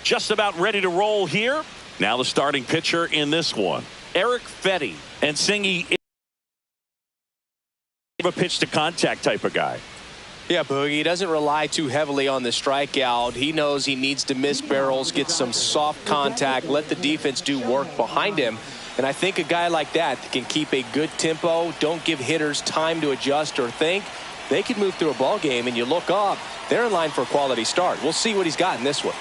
just about ready to roll here. Now the starting pitcher in this one, Eric Fetty. And Singy, a pitch to contact type of guy. Yeah, Boogie, he doesn't rely too heavily on the strikeout. He knows he needs to miss barrels, get some soft contact, let the defense do work behind him. And I think a guy like that can keep a good tempo, don't give hitters time to adjust or think. They could move through a ball game, and you look up, they're in line for a quality start. We'll see what he's got in this one.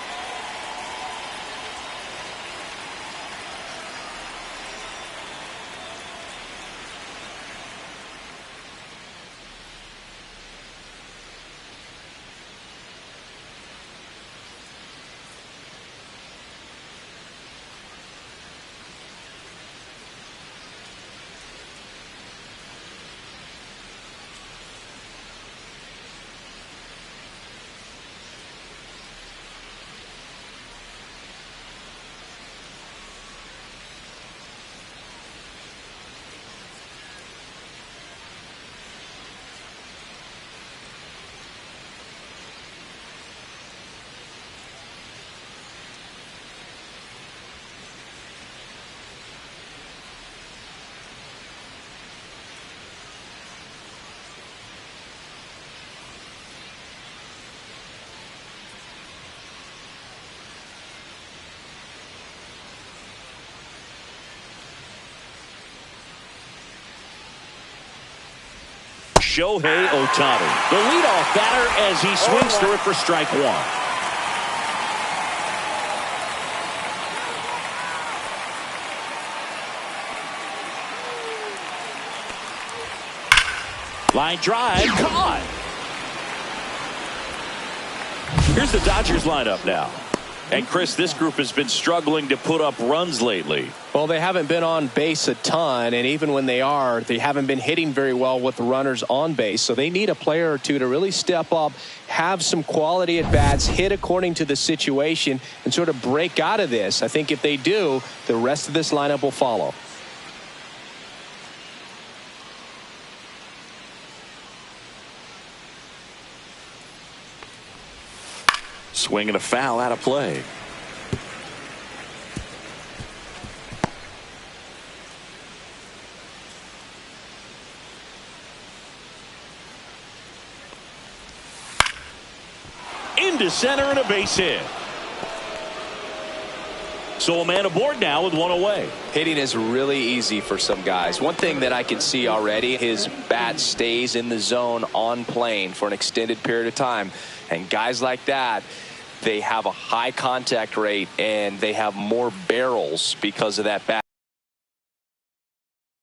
Shohei Ohtani, the leadoff batter, as he swings through it for strike one. Line drive, caught. Here's the Dodgers lineup now. And Chris, this group has been struggling to put up runs lately. Well, they haven't been on base a ton, and even when they are, they haven't been hitting very well with the runners on base. So they need a player or two to really step up, have some quality at bats, hit according to the situation, and sort of break out of this. I think if they do, the rest of this lineup will follow. Swing and a foul out of play. Into center and a base hit. So a man aboard now with one away. Hitting is really easy for some guys. One thing that I can see already, his bat stays in the zone on plane for an extended period of time. And guys like that, they have a high contact rate and they have more barrels because of that bat.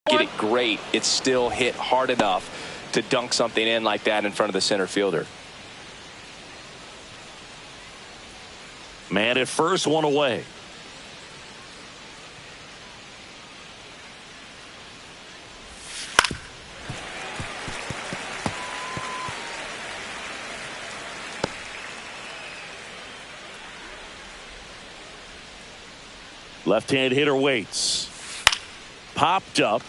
Get it great. It's still hit hard enough to dunk something in like that in front of the center fielder. Man at first, one away. Left-hand hitter waits. Popped up.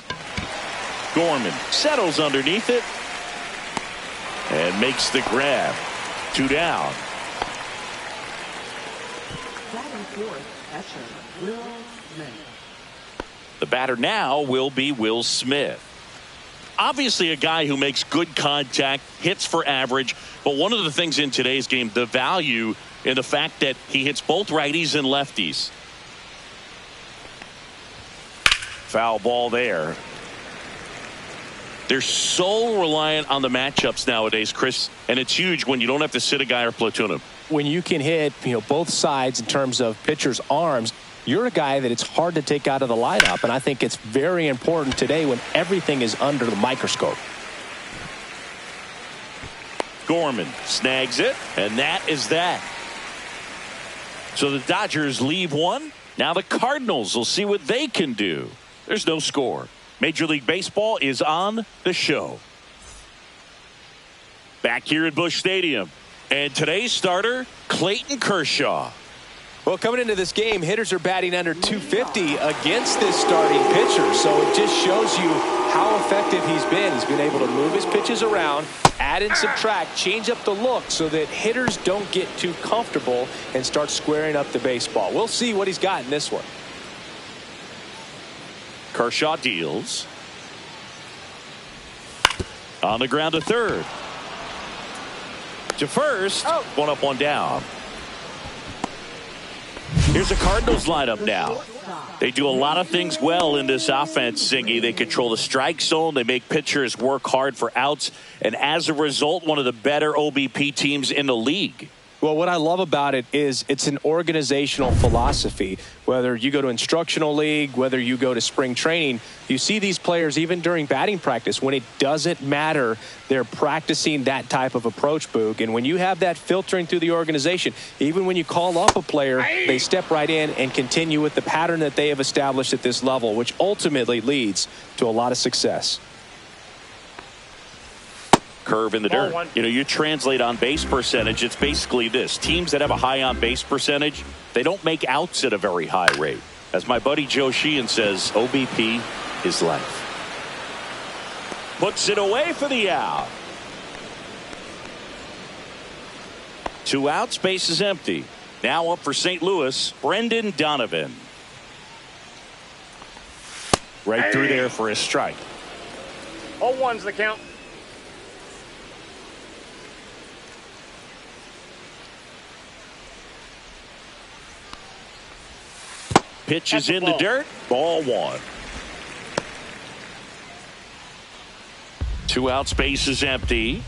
Gorman settles underneath it and makes the grab. 2 down. The batter now will be Will Smith. Obviously a guy who makes good contact, hits for average, but one of the things in today's game, the value in the fact that he hits both righties and lefties. Foul ball there. They're so reliant on the matchups nowadays, Chris, and it's huge when you don't have to sit a guy or platoon him. When you can hit, both sides in terms of pitchers' arms, you're a guy that it's hard to take out of the lineup, and I think it's very important today when everything is under the microscope. Gorman snags it, and that is that. So the Dodgers leave one. Now the Cardinals will see what they can do. There's no score. Major League Baseball is on the show. Back here at Busch Stadium. And today's starter, Clayton Kershaw. Well, coming into this game, hitters are batting under 250 against this starting pitcher. So it just shows you how effective he's been. He's been able to move his pitches around, add and subtract, change up the look so that hitters don't get too comfortable and start squaring up the baseball. We'll see what he's got in this one. Kershaw deals. On the ground to third. To first. One up, one down. Here's the Cardinals lineup now. They do a lot of things well in this offense, Singy. They control the strike zone. They make pitchers work hard for outs. And as a result, one of the better OBP teams in the league. Well, what I love about it is it's an organizational philosophy. Whether you go to instructional league, whether you go to spring training, you see these players even during batting practice. When it doesn't matter, they're practicing that type of approach, Boog. And when you have that filtering through the organization, even when you call up a player, they step right in and continue with the pattern that they have established at this level, which ultimately leads to a lot of success. Curve in the dirt. You know, you translate on base percentage, it's basically this. Teams that have a high on base percentage, they don't make outs at a very high rate. As my buddy Joe Sheehan says, OBP is life. Puts it away for the out. 2 outs, base is empty. Now up for St. Louis, Brendan Donovan. Right through there for a strike. 0-1's the count. Pitch is in the dirt. Ball 1. 2 outs, base is empty.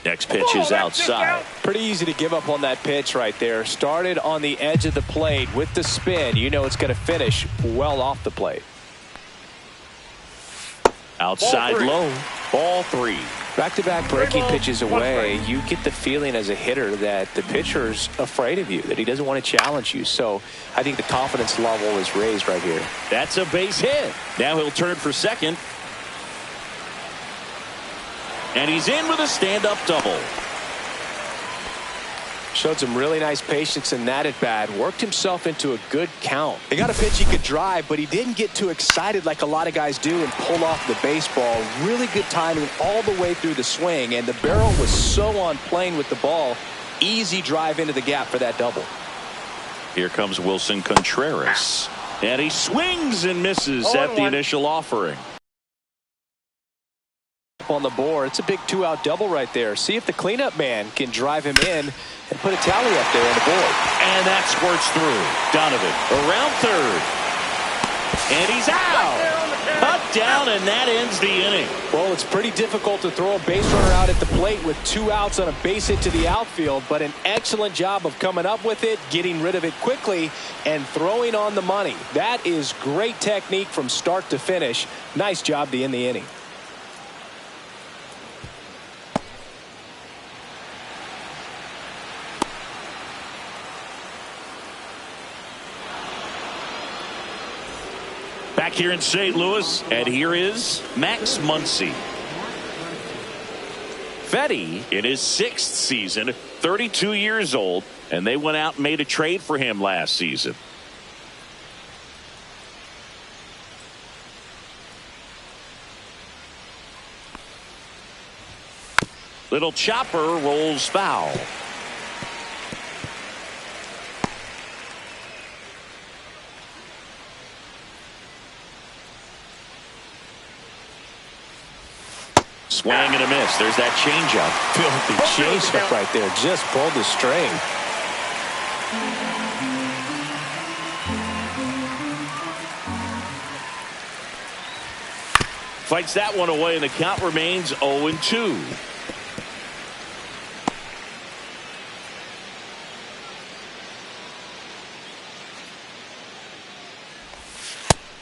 Next pitch is outside. Pretty easy to give up on that pitch right there. Started on the edge of the plate with the spin. You know it's going to finish well off the plate. Outside low. Ball 3. Back-to-back breaking pitches away, you get the feeling as a hitter that the pitcher's afraid of you, that he doesn't want to challenge you. So I think the confidence level is raised right here. That's a base hit. Now he'll turn for second. And he's in with a stand-up double. Showed some really nice patience in that at bat. Worked himself into a good count. He got a pitch he could drive, but he didn't get too excited like a lot of guys do and pull off the baseball. Really good timing all the way through the swing, and the barrel was so on plane with the ball. Easy drive into the gap for that double. Here comes Wilson Contreras. And he swings and misses at the initial offering. On the board, it's a big 2-out double right there. See if the cleanup man can drive him in and put a tally up there on the board. And that squirts through. Donovan around third. And he's out. Cut down, and that ends the inning. Well, it's pretty difficult to throw a base runner out at the plate with 2 outs on a base hit to the outfield, but an excellent job of coming up with it, getting rid of it quickly, and throwing on the money. That is great technique from start to finish. Nice job to end the inning. Back here in St. Louis, and here is Max Muncy. Fetty in his 6th season, 32 years old, and they went out and made a trade for him last season. Little chopper rolls foul. Swing and a miss. There's that changeup. Filthy changeup right there. Just pulled the string. Fights that one away, and the count remains 0-2.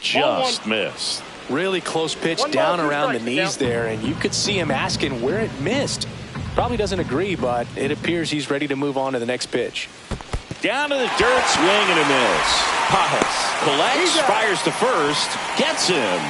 Just missed. Really close pitch down around the knees there, and you could see him asking where it missed. Probably doesn't agree, but it appears he's ready to move on to the next pitch. Down to the dirt, swing and a miss. Piles collects, fires to first, gets him.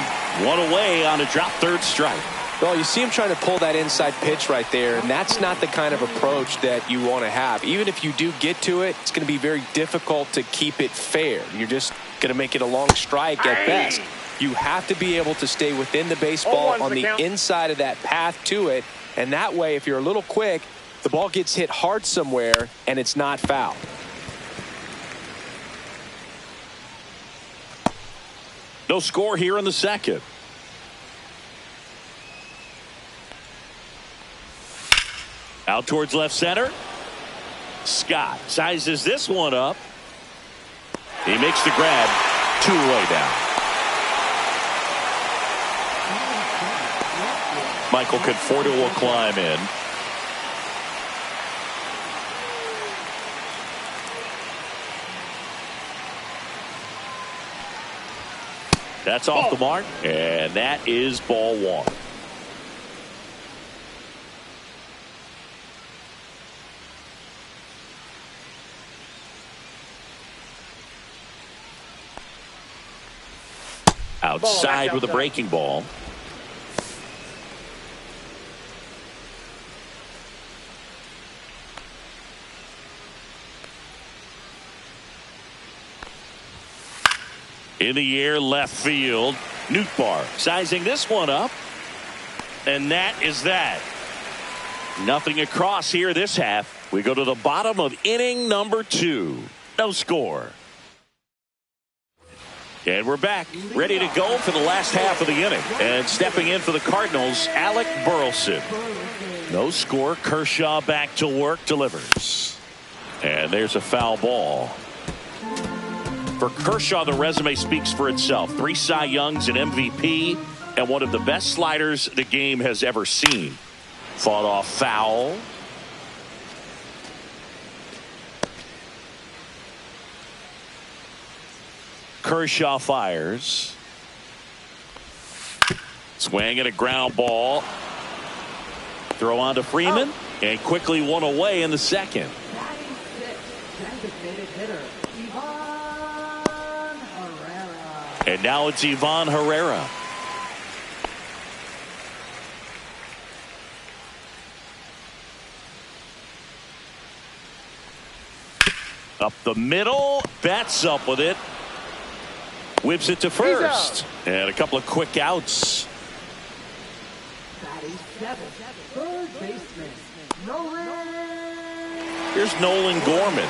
One away on a drop third strike. Well, you see him trying to pull that inside pitch right there, and that's not the kind of approach that you want to have. Even if you do get to it, it's going to be very difficult to keep it fair. You're just going to make it a long strike at best. You have to be able to stay within the baseball on the inside of that path to it, and that way, if you're a little quick, the ball gets hit hard somewhere, and it's not foul. No score here in the second. Out towards left center. Scott sizes this one up. He makes the grab. 2 away down. Michael Conforto will climb in. That's off the mark, and that is ball 1. Outside with a breaking ball. In the air, left field. Nootbaar sizing this one up. And that is that. Nothing across here this half. We go to the bottom of inning number 2. No score. And we're back, ready to go for the last half of the inning. And stepping in for the Cardinals, Alec Burleson. No score. Kershaw back to work, delivers. And there's a foul ball. For Kershaw, the resume speaks for itself. 3 Cy Youngs, an MVP, and one of the best sliders the game has ever seen. Fought off foul. Kershaw fires. Swing and a ground ball. Throw on to Freeman. And quickly one away in the second. And now it's Ivan Herrera. Up the middle. Bats up with it. Whips it to first. And a couple of quick outs. Third baseman, Nolan. Here's Nolan Gorman.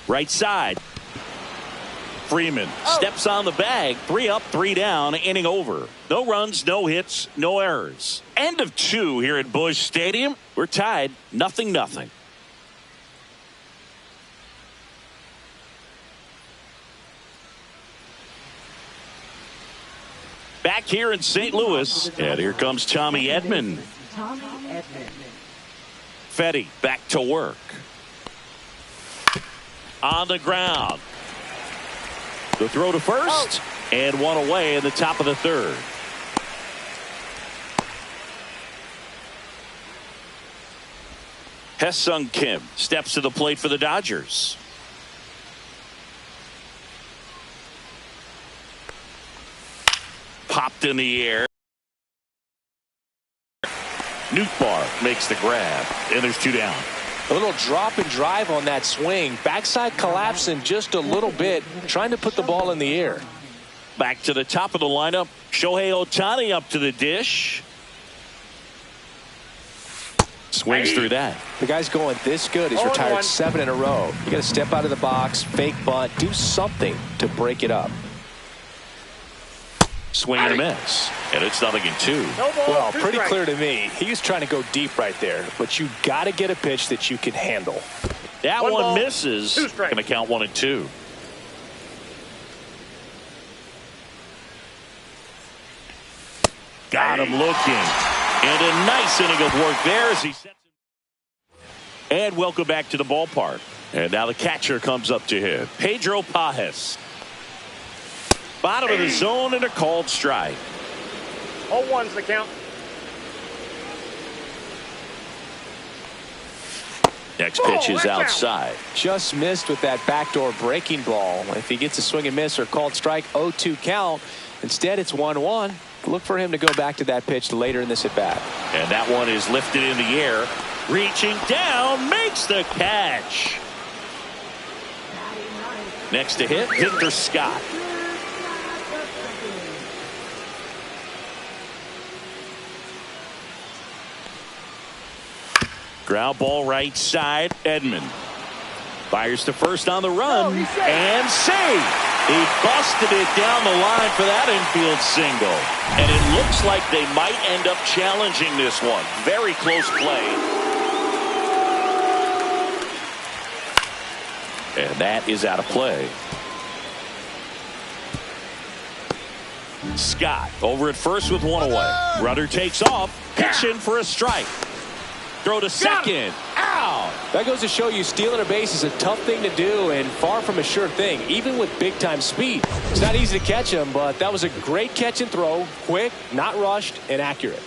Right side. Freeman steps on the bag. 3 up, 3 down, inning over. No runs, no hits, no errors. End of 2 here at Busch Stadium. We're tied 0-0. Back here in St. Louis, and here comes Tommy Edman. Fetty back to work. On the ground. The throw to first, and one away in the top of the 3rd. Hesung Kim steps to the plate for the Dodgers. Popped in the air. Nootbaar makes the grab, and there's 2 down. A little drop and drive on that swing. Backside collapsing just a little bit, trying to put the ball in the air. Back to the top of the lineup. Shohei Ohtani up to the dish. Swings through that. The guy's going this good. He's retired 7 in a row. You got to step out of the box, fake bunt, do something to break it up. Swing and a miss. And it's 0-2. Well, pretty clear to me. He was trying to go deep right there, but you got to get a pitch that you can handle. That one misses. Going to count 1-2. Got him looking. And a nice inning of work there as he sets him. And welcome back to the ballpark. And now the catcher comes up to him. Pedro Pajes. Bottom of the zone and a called strike. 0-1's the count. Next pitch is outside. Just missed with that backdoor breaking ball. If he gets a swing and miss or called strike, 0-2 count. Instead, it's 1-1. Look for him to go back to that pitch later in this at bat. And that one is lifted in the air. Reaching down, makes the catch. Next to hit, Victor Scott. Ground ball right side, Edman. Fires to first on the run, and save. He busted it down the line for that infield single. And it looks like they might end up challenging this one. Very close play. And that is out of play. Scott over at first with one away. Runner takes off, pitching for a strike. Throw to second. Out. That goes to show you stealing a base is a tough thing to do and far from a sure thing, even with big time speed. It's not easy to catch him, but that was a great catch and throw. Quick, not rushed, and accurate.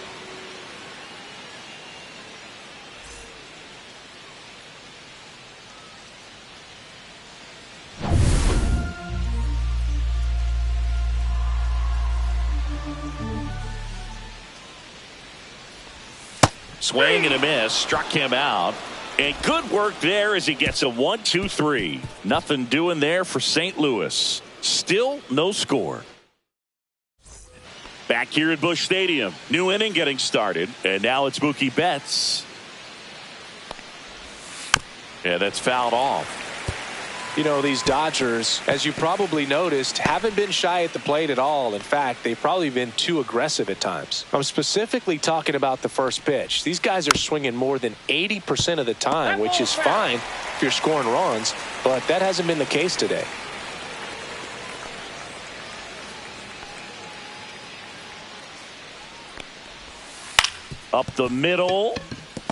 Swing and a miss, struck him out. And good work there as he gets a 1-2-3. Nothing doing there for St. Louis. Still no score. Back here at Busch Stadium. New inning getting started. And now it's Mookie Betts. Yeah, that's fouled off. You know, these Dodgers, as you probably noticed, haven't been shy at the plate at all. In fact, they've probably been too aggressive at times. I'm specifically talking about the first pitch. These guys are swinging more than 80% of the time, which is fine if you're scoring runs, but that hasn't been the case today. Up the middle.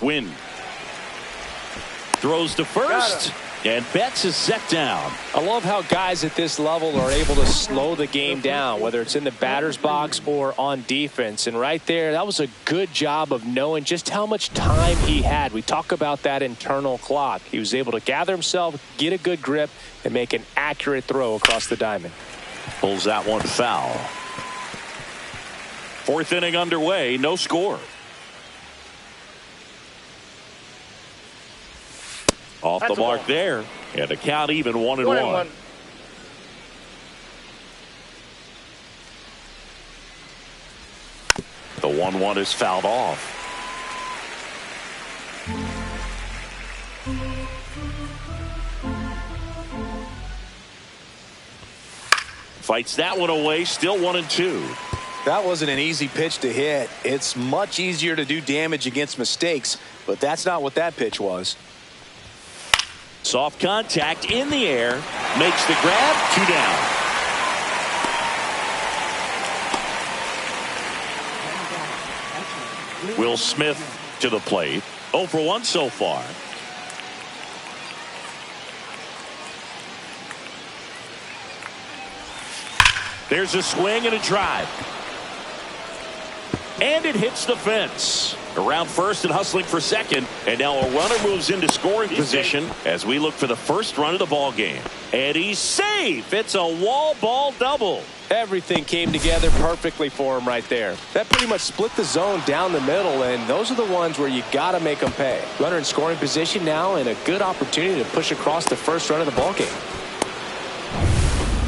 Win. Throws to first. And Betts is set down. I love how guys at this level are able to slow the game down, whether it's in the batter's box or on defense. And right there, that was a good job of knowing just how much time he had. We talk about that internal clock. He was able to gather himself, get a good grip, and make an accurate throw across the diamond. Pulls that one foul. Fourth inning underway, no score. Off the mark there. And the count even 1-1. The 1-1 is fouled off. Fights that one away. Still 1-2. That wasn't an easy pitch to hit. It's much easier to do damage against mistakes, but that's not what that pitch was. Soft contact in the air. Makes the grab. 2 down. Will Smith to the plate. 0 for 1 so far. There's a swing and a drive. And it hits the fence. Around first and hustling for second. And now a runner moves into scoring position as we look for the first run of the ball game. And he's safe. It's a wall ball double. Everything came together perfectly for him right there. That pretty much split the zone down the middle, and those are the ones where you got to make them pay. Runner in scoring position now, and a good opportunity to push across the first run of the ball game.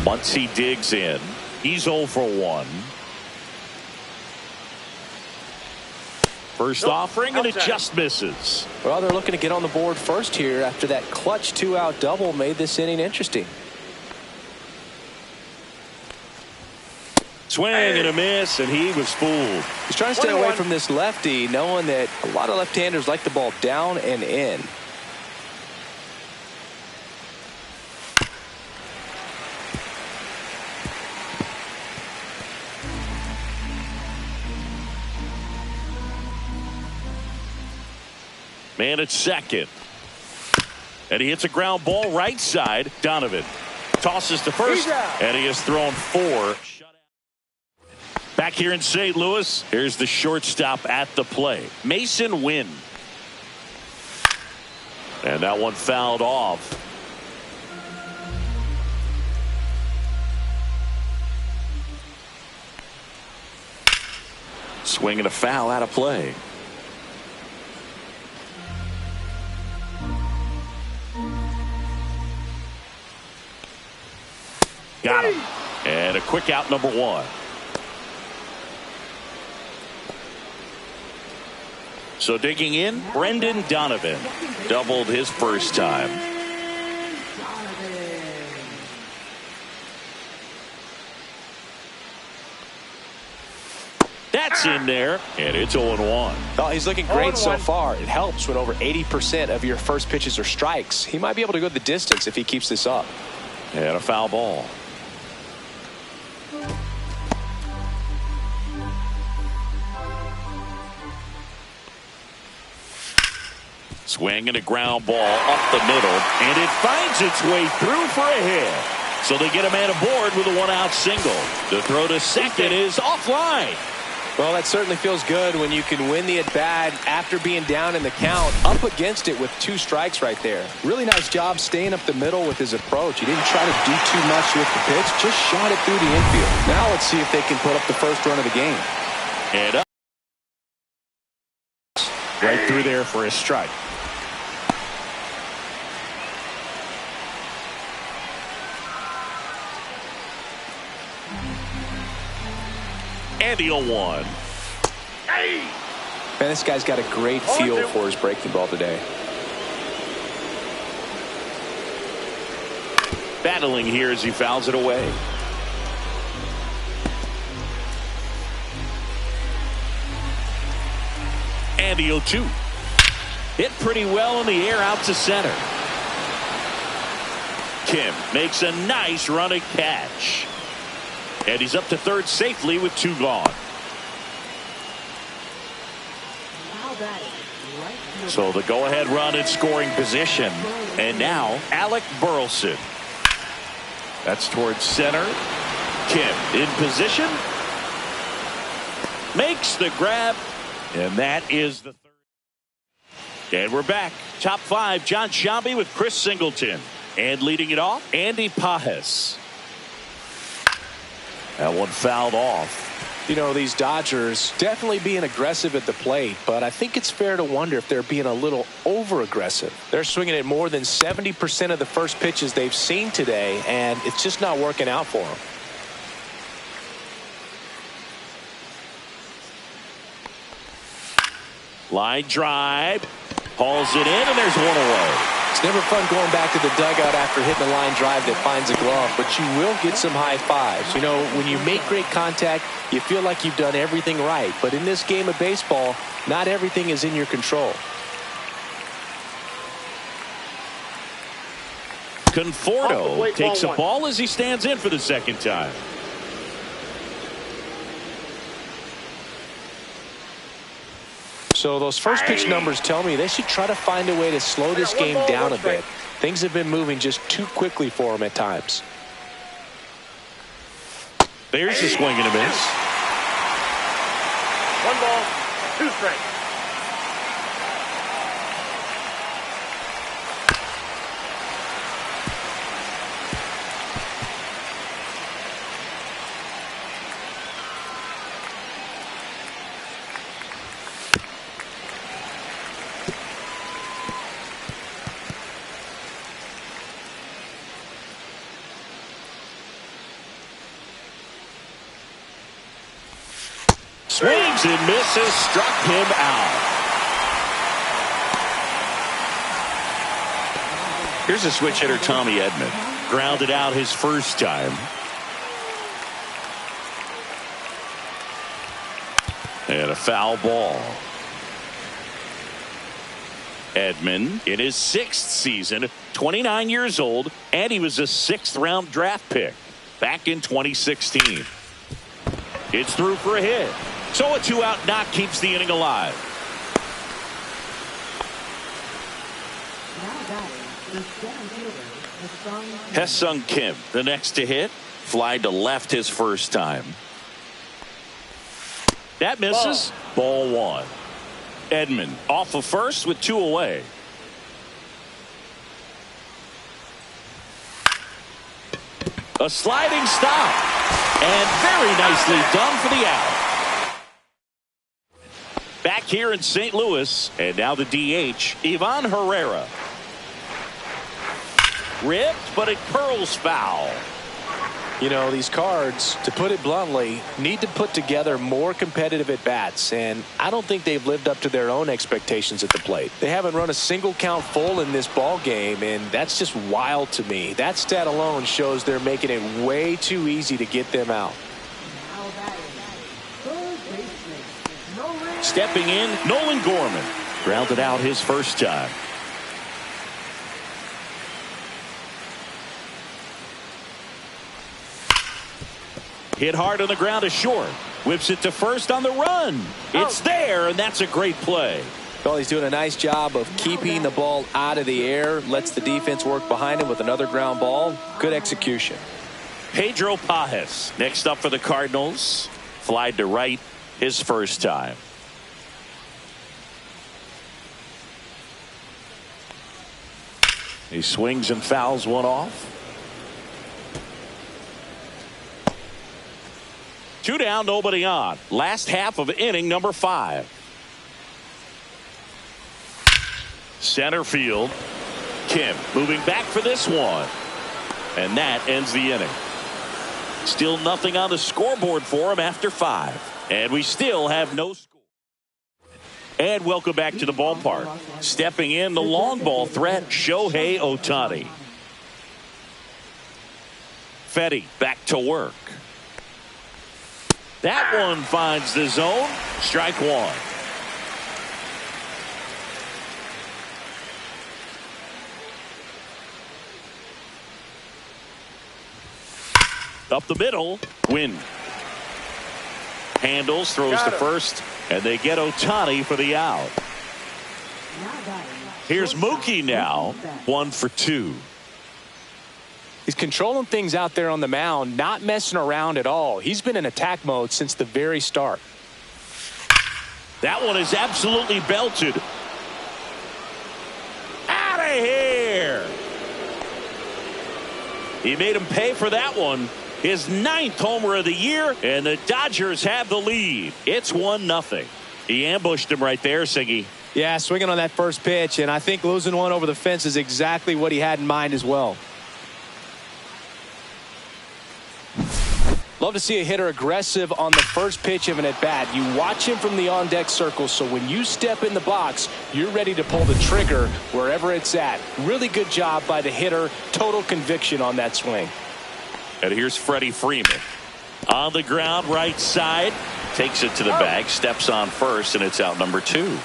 Muncy digs in. He's 0 for 1. First offering, and it just misses. Well, they're looking to get on the board first here after that clutch 2-out double made this inning interesting. Swing and a miss, and he was fooled. He's trying to stay away from this lefty, knowing that a lot of left-handers like the ball down and in. Man at second. And he hits a ground ball right side. Donovan tosses to first, and he has thrown 4. Back here in St. Louis, here's the shortstop at the plate, Mason Wynn. And that one fouled off. Swing and a foul out of play. Got him. And a quick out, number one. So digging in, Brendan Donovan doubled his first time. That's in there, and it's 0-1. Oh, he's looking great so far. It helps when over 80% of your first pitches are strikes. He might be able to go the distance if he keeps this up. And a foul ball. Swing and a ground ball up the middle, and it finds its way through for a hit. So they get a man aboard with a one-out single. The throw to second is offline. Well, that certainly feels good when you can win the at-bat after being down in the count, up against it with 2 strikes right there. Really nice job staying up the middle with his approach. He didn't try to do too much with the pitch, just shot it through the infield. Now let's see if they can put up the first run of the game. And up. Right through there for a strike. And the 0-1. Man, this guy's got a great feel for his breaking ball today. Battling here as he fouls it away. And the 0-2. Hit pretty well in the air out to center. Kim makes a nice running catch. And he's up to third safely with 2 gone. So the go-ahead run in scoring position. And now Alec Burleson. That's towards center. Kim in position. Makes the grab. And that is the third. And we're back. Top 5, John Sciambi with Chris Singleton. And leading it off, Andy Pages. That one fouled off. You know, these Dodgers definitely being aggressive at the plate, but I think it's fair to wonder if they're being a little over-aggressive. They're swinging at more than 70% of the first pitches they've seen today, and it's just not working out for them. Line drive. Hauls it in, and there's one away. It's never fun going back to the dugout after hitting a line drive that finds a glove, but you will get some high fives. You know, when you make great contact, you feel like you've done everything right. But in this game of baseball, not everything is in your control. Conforto takes a ball as he stands in for the second time. So those first pitch numbers tell me they should try to find a way to slow this game down a bit. Things have been moving just too quickly for them at times. There's the swing and a miss. 1 ball, 2 strikes. Swings and misses, struck him out. Here's a switch hitter, Tommy Edman. Grounded out his first time. And a foul ball. Edman in his 6th season, 29 years old, and he was a 6th-round draft pick back in 2016. It's through for a hit. So a 2-out knock keeps the inning alive. Hesung Kim, the next to hit. Fly to left his first time. That misses. Ball 1. Edman off of first with 2 away. A sliding stop. And very nicely done for the out. Back here in St. Louis. And now the DH, Ivan Herrera. Ripped, but it curls foul. You know, these Cards, to put it bluntly, need to put together more competitive at-bats, and I don't think they've lived up to their own expectations at the plate. They haven't run a single count full in this ball game, and that's just wild to me. That stat alone shows they're making it way too easy to get them out. Stepping in, Nolan Gorman. Grounded out his first time. Hit hard on the ground is short. Whips it to first on the run. It's there, and that's a great play. Well, he's doing a nice job of keeping the ball out of the air. Lets the defense work behind him with another ground ball. Good execution. Pedro Pajes next up for the Cardinals. Flied to right his first time. He swings and fouls one off. 2 down, nobody on. Last half of inning number 5. Center field. Kim moving back for this one. And that ends the inning. Still nothing on the scoreboard for him after 5. And we still have no score. And welcome back to the ballpark. Stepping in the long ball threat, Shohei Ohtani. Fetty back to work. That one finds the zone. Strike one. Up the middle. Win. Handles, throws to first, and they get Ohtani for the out. Here's Mookie now. 1 for 2. He's controlling things out there on the mound, not messing around at all. He's been in attack mode since the very start. That one is absolutely belted. Out of here. He made him pay for that one. His 9th homer of the year, and the Dodgers have the lead. It's 1-0. He ambushed him right there, Siggy. Yeah, swinging on that first pitch, and I think losing one over the fence is exactly what he had in mind as well. Love to see a hitter aggressive on the first pitch of an at-bat. You watch him from the on-deck circle, so when you step in the box, you're ready to pull the trigger wherever it's at. Really good job by the hitter. Total conviction on that swing. And here's Freddie Freeman. On the ground, right side. Takes it to the bag, steps on first, and it's out number 2.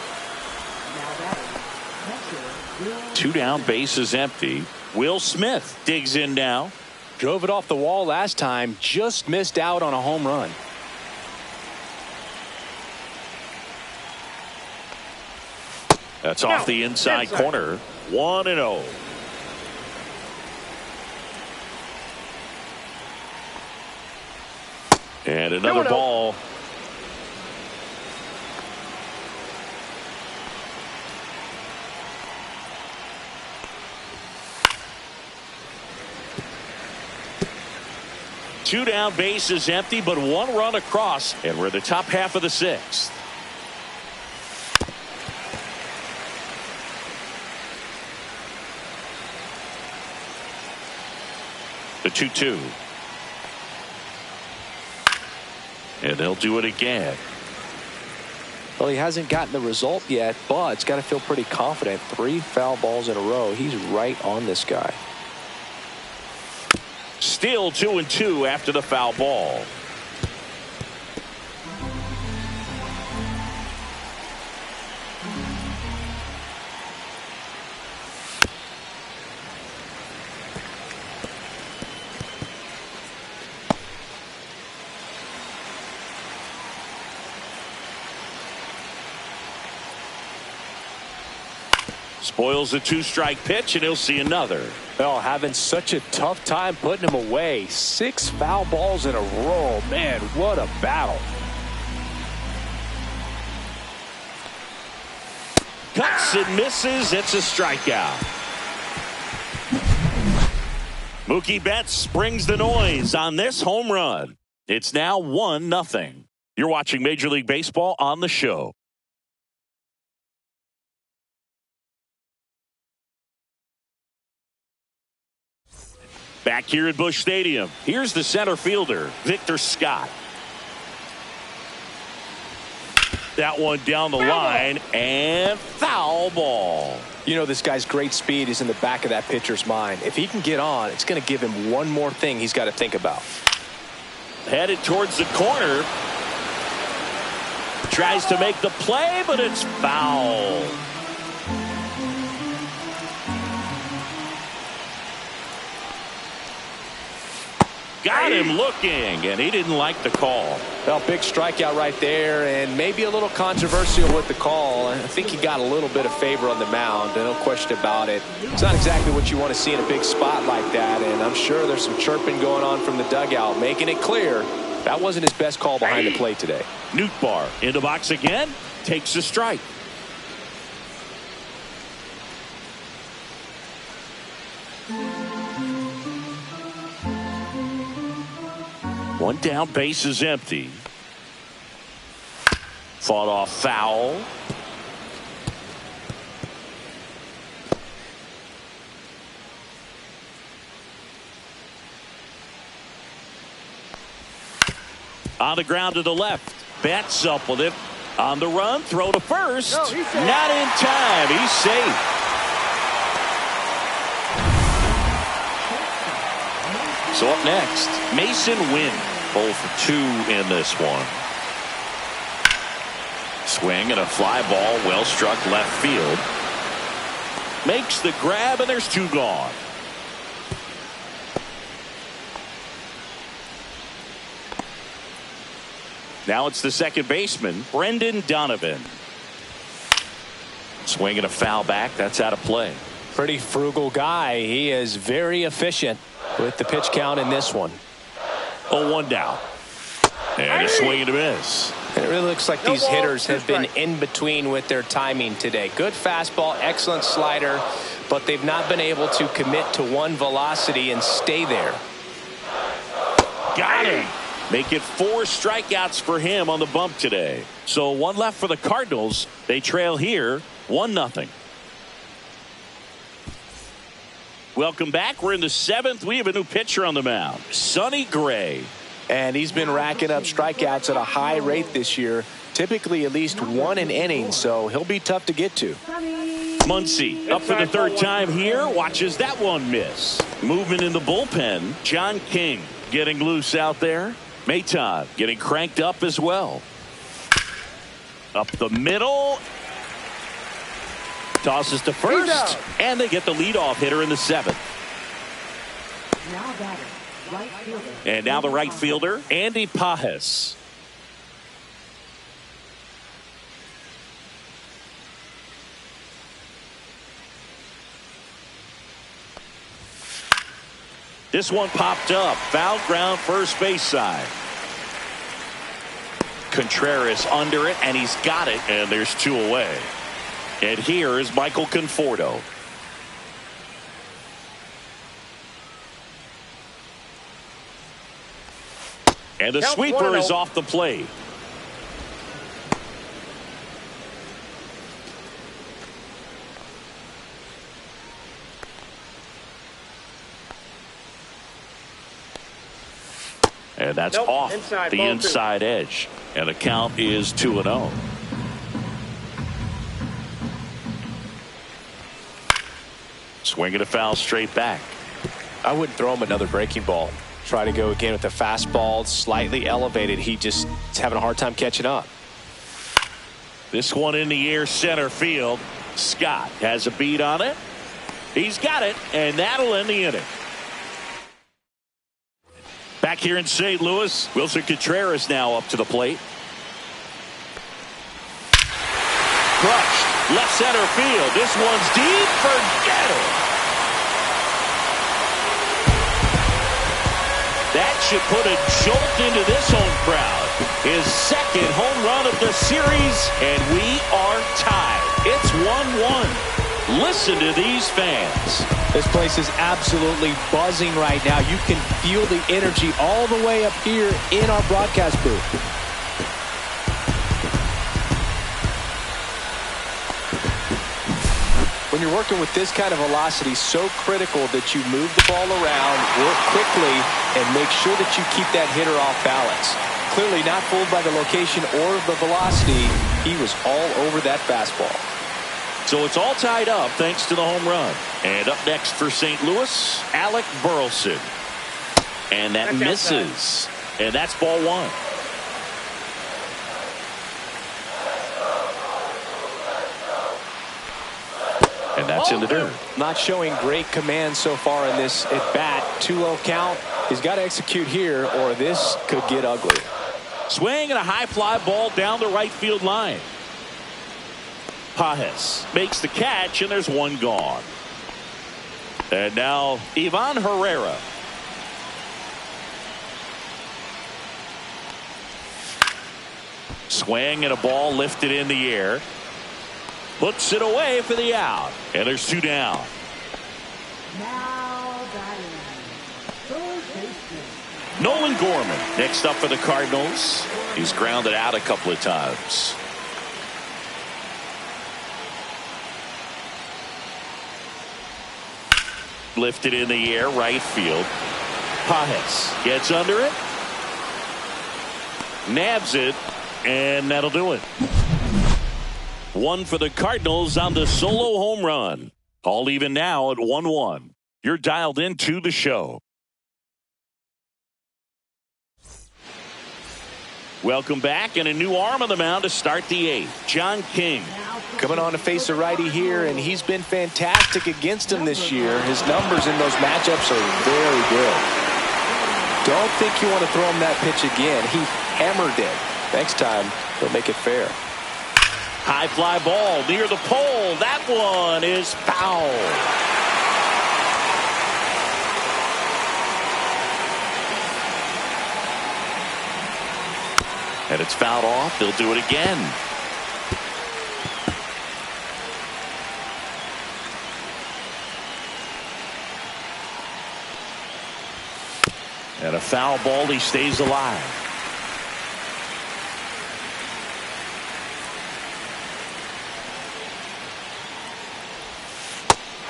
2 down, base is empty. Will Smith digs in now. Drove it off the wall last time, just missed out on a home run. That's off the inside corner. 1-0. And another ball. Two down, base is empty, but 1 run across, and we're in the top half of the 6th. The 2-2. And they'll do it again. Well, he hasn't gotten the result yet, but it's got to feel pretty confident. 3 foul balls in a row. He's right on this guy. Still 2-2 after the foul ball. Spoils a 2-strike pitch, and he'll see another. Oh, having such a tough time putting him away. 6 foul balls in a row. Man, what a battle. Cuts and misses. It's a strikeout. Mookie Betts brings the noise on this home run. It's now 1-0. You're watching Major League Baseball on the show. Back here at Busch Stadium, here's the center fielder, Victor Scott. That one down the line, and foul ball. You know, this guy's great speed is in the back of that pitcher's mind. If he can get on, it's going to give him one more thing he's got to think about. Headed towards the corner. Tries to make the play, but it's foul. Got him looking, and he didn't like the call. Well, big strikeout right there, and maybe a little controversial with the call. I think he got a little bit of favor on the mound, no question about it. It's not exactly what you want to see in a big spot like that, and I'm sure there's some chirping going on from the dugout, making it clear that wasn't his best call behind the plate today. Nootbaar in the box again, takes a strike. One down, base is empty. Fought off foul. On the ground to the left. Betts up with it. On the run, throw to first. No, he's safe. Not in time. He's safe. So up next, Mason Wynn. 0 for 2 in this one. Swing and a fly ball, well struck left field. Makes the grab, and there's 2 gone. Now it's the second baseman, Brendan Donovan. Swing and a foul back. That's out of play. Pretty frugal guy. He is very efficient with the pitch count in this one. 0-1 down. And a swing and a miss. It really looks like these hitters have been in between with their timing today. Good fastball, excellent slider, but they've not been able to commit to one velocity and stay there. Got him. Make it 4 strikeouts for him on the bump today. So 1 left for the Cardinals. They trail here 1-0. Welcome back. We're in the 7th. We have a new pitcher on the mound, Sonny Gray. And he's been racking up strikeouts at a high rate this year, typically at least 1 an inning, so he'll be tough to get to. Muncy up for the 3rd time here. Watches that one miss. Movement in the bullpen. John King getting loose out there. Maton getting cranked up as well. Up the middle. Tosses to first, and they get the leadoff hitter in the 7th. Now batter, right fielder. And now the right fielder, Andy Pajes. This one popped up. Foul ground, first base side. Contreras under it, and he's got it, and there's 2 away. And here is Michael Conforto. And the sweeper is off the plate. And that's off the inside edge. And the count is 2-0. Swing and a foul straight back. I wouldn't throw him another breaking ball. Try to go again with the fastball, slightly elevated. He just is having a hard time catching up. This one in the air, center field. Scott has a beat on it. He's got it, and that'll end the inning. Back here in St. Louis, Wilson Contreras now up to the plate. Crushed. Left center field. This one's deep. Forget it. That should put a jolt into this home crowd. His 2nd home run of the series, and we are tied. It's 1-1. Listen to these fans. This place is absolutely buzzing right now. You can feel the energy all the way up here in our broadcast booth. When you're working with this kind of velocity, so critical that you move the ball around, work quickly, and make sure that you keep that hitter off balance. Clearly not fooled by the location or the velocity. He was all over that fastball. So it's all tied up thanks to the home run. And up next for St. Louis, Alec Burleson. And that misses. And that's ball one. And that's in the dirt. Not showing great command so far in this at bat. 2-0 count. He's got to execute here or this could get ugly. Swing and a high fly ball down the right field line. Pajes makes the catch and there's one gone. And now Ivan Herrera. Swing and a ball lifted in the air. Puts it away for the out. And there's two down. Now batting. Third baseman. Nolan Gorman next up for the Cardinals. He's grounded out a couple of times. Lifted in the air, right field. Pajes gets under it. Nabs it. And that'll do it. One for the Cardinals on the solo home run. All even now at 1-1. You're dialed into the show. Welcome back, and a new arm on the mound to start the eighth. John King. Coming on to face a righty here, and he's been fantastic against him this year. His numbers in those matchups are very good. Don't think you want to throw him that pitch again. He hammered it. Next time, he'll make it fair. High fly ball near the pole. That one is foul. And it's fouled off. They'll do it again. And a foul ball. He stays alive.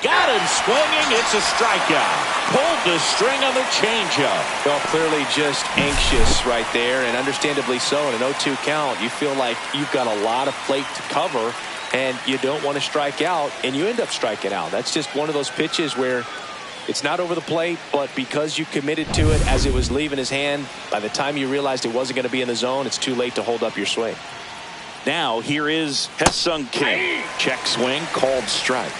Got him swinging. It's a strikeout. Pulled the string on the changeup. Well, clearly just anxious right there, and understandably so. In an 0-2 count, you feel like you've got a lot of plate to cover, and you don't want to strike out, and you end up striking out. That's just one of those pitches where it's not over the plate, but because you committed to it as it was leaving his hand, by the time you realized it wasn't going to be in the zone, it's too late to hold up your swing. Now here is Ha-Seong Kim. Check swing, called strike.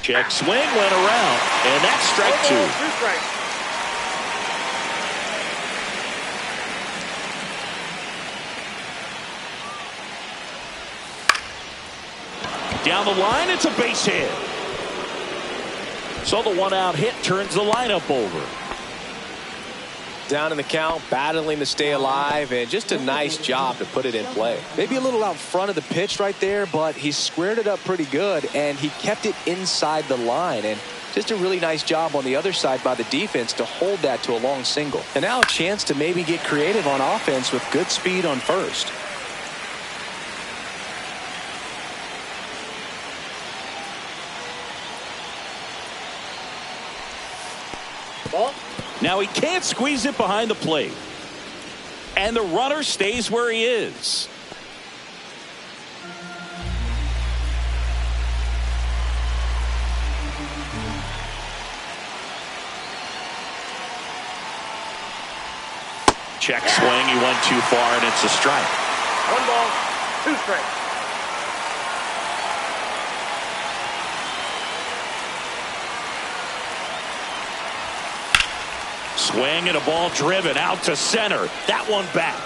Check swing, went around, and that's strike two. Down the line, it's a base hit. So the one-out hit turns the lineup over. Down in the count, battling to stay alive, and just a nice job to put it in play. Maybe a little out front of the pitch right there, but he squared it up pretty good, and he kept it inside the line. And just a really nice job on the other side by the defense to hold that to a long single. And now a chance to maybe get creative on offense with good speed on first. Ball. Now he can't squeeze it behind the plate. And the runner stays where he is. Check swing. He went too far, and it's a strike. 1 ball, 2 strikes. Swing and a ball driven out to center. That one back.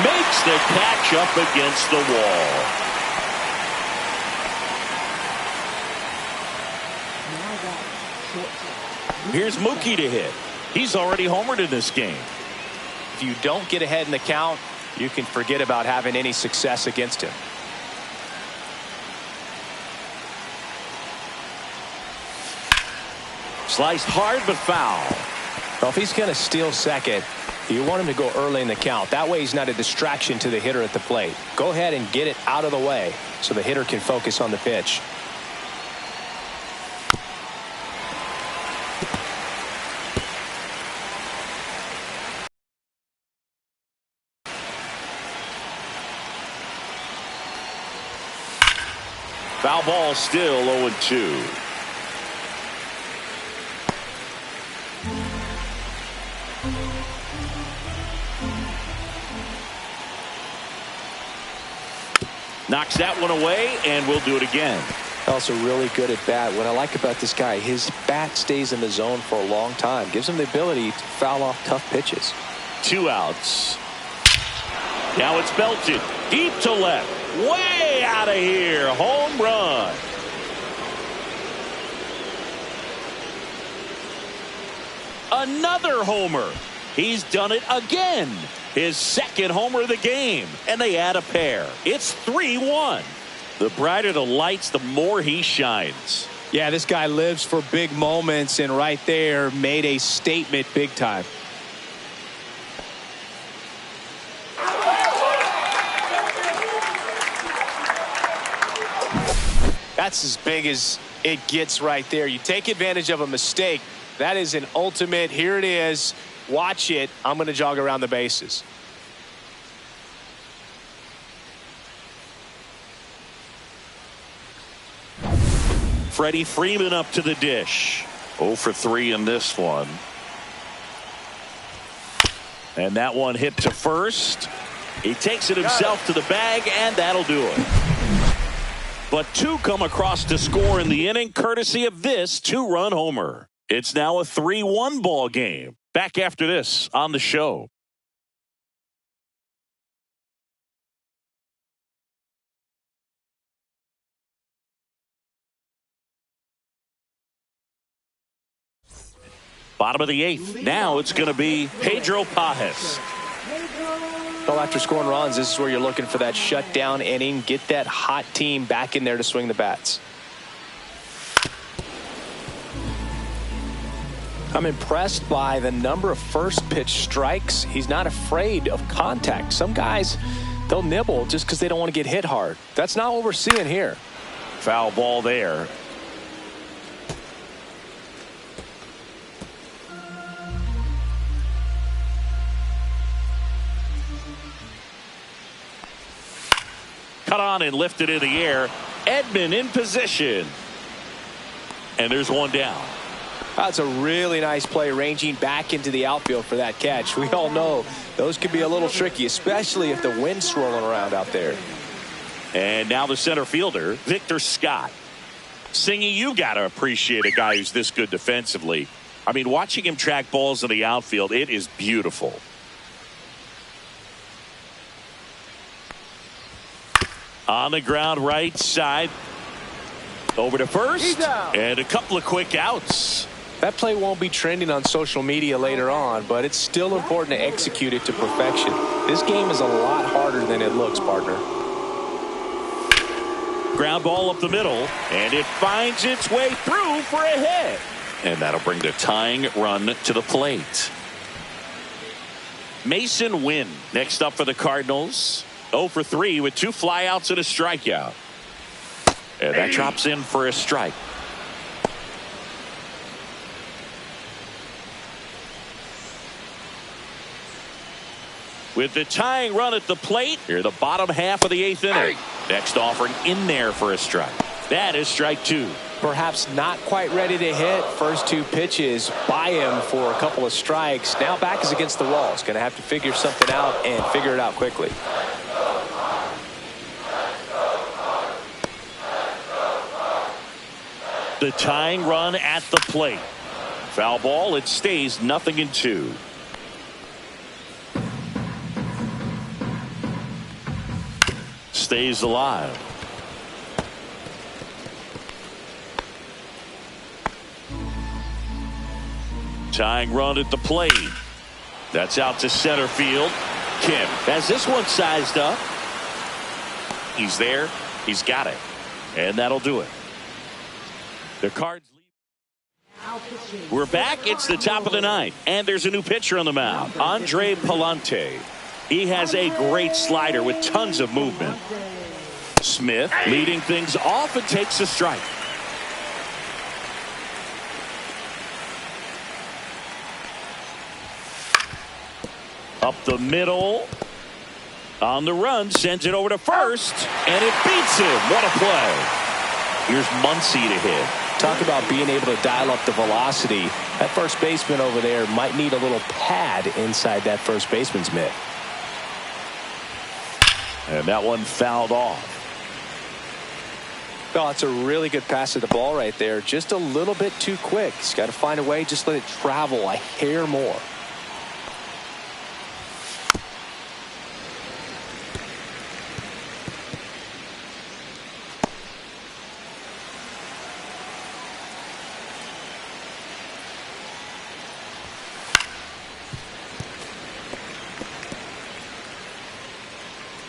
Makes the catch up against the wall. Here's Mookie to hit. He's already homered in this game. If you don't get ahead in the count, you can forget about having any success against him. Sliced hard but foul. Well, if he's going to steal second, you want him to go early in the count. That way he's not a distraction to the hitter at the plate. Go ahead and get it out of the way so the hitter can focus on the pitch. Foul ball, still 0-2. Knocks that one away, and we'll do it again. Also really good at bat. What I like about this guy, his bat stays in the zone for a long time. Gives him the ability to foul off tough pitches. 2 outs. Now it's belted deep to left. Way out of here. Home run. Another homer. He's done it again. His second homer of the game. And they add a pair. It's 3-1. The brighter the lights, the more he shines. Yeah, this guy lives for big moments, and right there made a statement big time. That's as big as it gets right there. You take advantage of a mistake. That is an ultimate. Here it is. Watch it. I'm going to jog around the bases. Freddie Freeman up to the dish. 0 for 3 in this one. And that one hit to first. He takes it himself to the bag, and that'll do it. But 2 come across to score in the inning, courtesy of this 2-run homer. It's now a 3-1 ball game. Back after this on the show. Bottom of the 8th. Now it's going to be Pedro Pajes. Well, after scoring runs, this is where you're looking for that shutdown inning. Get that hot team back in there to swing the bats. I'm impressed by the number of first pitch strikes. He's not afraid of contact. Some guys, they'll nibble just because they don't want to get hit hard. That's not what we're seeing here. Foul ball there. Cut on and lifted in the air. Edman in position. And there's one down. That's a really nice play, ranging back into the outfield for that catch. We all know those could be a little tricky, especially if the wind's swirling around out there. And now the center fielder, Victor Scott. Singy, you got to appreciate a guy who's this good defensively. I mean, watching him track balls in the outfield, it is beautiful. On the ground right side. Over to first. And a couple of quick outs. That play won't be trending on social media later on, but it's still important to execute it to perfection. This game is a lot harder than it looks, partner. Ground ball up the middle, and it finds its way through for a hit. And that'll bring the tying run to the plate. Mason Wynn next up for the Cardinals. 0 for 3 with 2 flyouts and a strikeout. And that drops in for a strike. With the tying run at the plate, here the bottom half of the 8th inning. Next offering in there for a strike. That is strike 2. Perhaps not quite ready to hit. First 2 pitches by him for a couple of strikes. Now back is against the wall. He's going to have to figure something out and figure it out quickly. The tying run at the plate. Foul ball. It stays 0-2. Stays alive. Tying run at the plate. That's out to center field. Kim has this one sized up. He's there. He's got it. And that'll do it. The Cards lead. We're back. It's the top of the ninth. And there's a new pitcher on the mound. Andre Palante. He has a great slider with tons of movement. Smith leading things off and takes a strike. Up the middle. On the run, sends it over to first, and it beats him. What a play. Here's Muncy to hit. Talk about being able to dial up the velocity. That first baseman over there might need a little pad inside that first baseman's mitt. And that one fouled off. Oh, it's a really good pass of the ball right there. Just a little bit too quick. He's got to find a way. Just let it travel a hair more.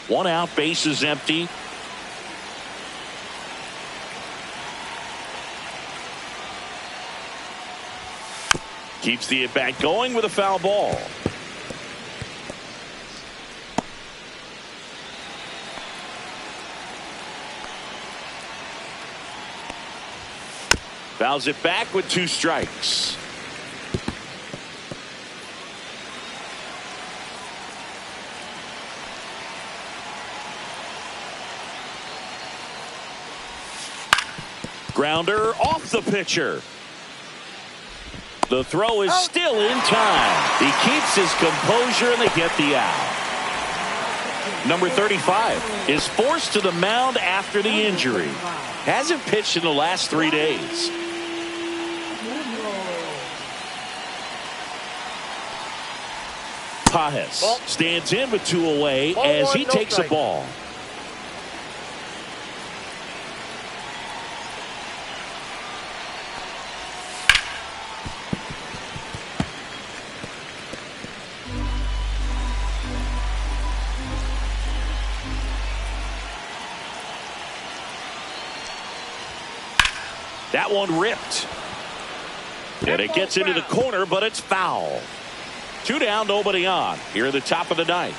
One out, base is empty. Keeps the at-bat going with a foul ball. Fouls it back with 2 strikes. Grounder off the pitcher. The throw is still in time. He keeps his composure and they get the out. Number 35 is forced to the mound after the injury. Hasn't pitched in the last 3 days. Pajes stands in with 2 away as he takes a ball. That one ripped. And it gets into the corner, but it's foul. 2 down, nobody on. Here at the top of the ninth.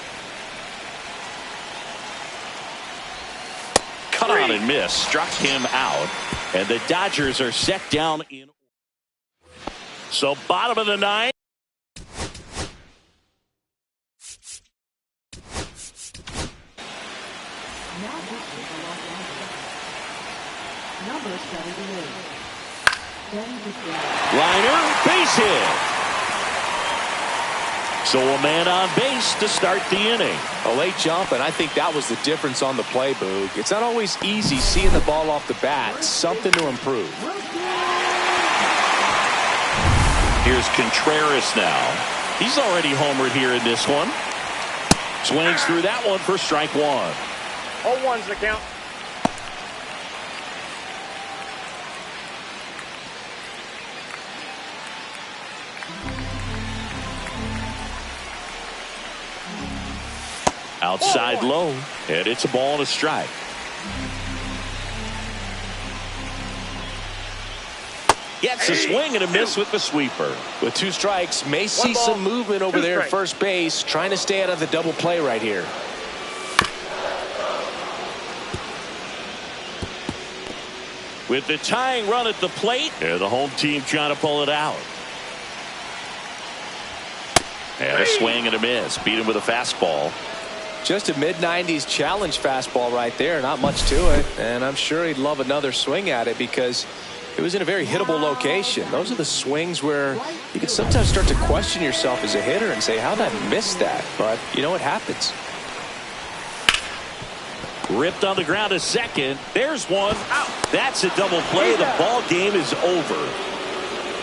Cut on and miss. Struck him out. And the Dodgers are set down in. So bottom of the ninth. Number 78. Liner, base hit. So a man on base to start the inning. A late jump, and I think that was the difference on the play, Boog. It's not always easy seeing the ball off the bat. Something to improve. Here's Contreras now. He's already homered here in this one. Swings through that one for strike 1. 0-1's the count. Outside low, and it's a ball and a strike. Gets a swing and a miss with the sweeper. With 2 strikes, may see some movement over there at first base, trying to stay out of the double play right here. With the tying run at the plate, the home team trying to pull it out. And a swing and a miss. Beat him with a fastball. Just a mid-90s challenge fastball right there. Not much to it. And I'm sure he'd love another swing at it because it was in a very hittable location. Those are the swings where you can sometimes start to question yourself as a hitter and say, how'd I miss that? But, you know, it happens. Ripped on the ground a second. There's one. That's a double play. The ball game is over.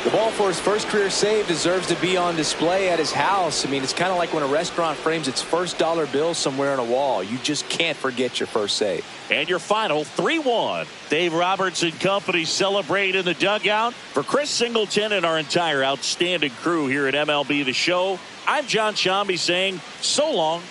The ball for his first career save deserves to be on display at his house. I mean, it's kind of like when a restaurant frames its first dollar bill somewhere on a wall. You just can't forget your first save. And your final 3-1. Dave Roberts and company celebrate in the dugout. For Chris Singleton and our entire outstanding crew here at MLB The Show, I'm John Shambi saying so long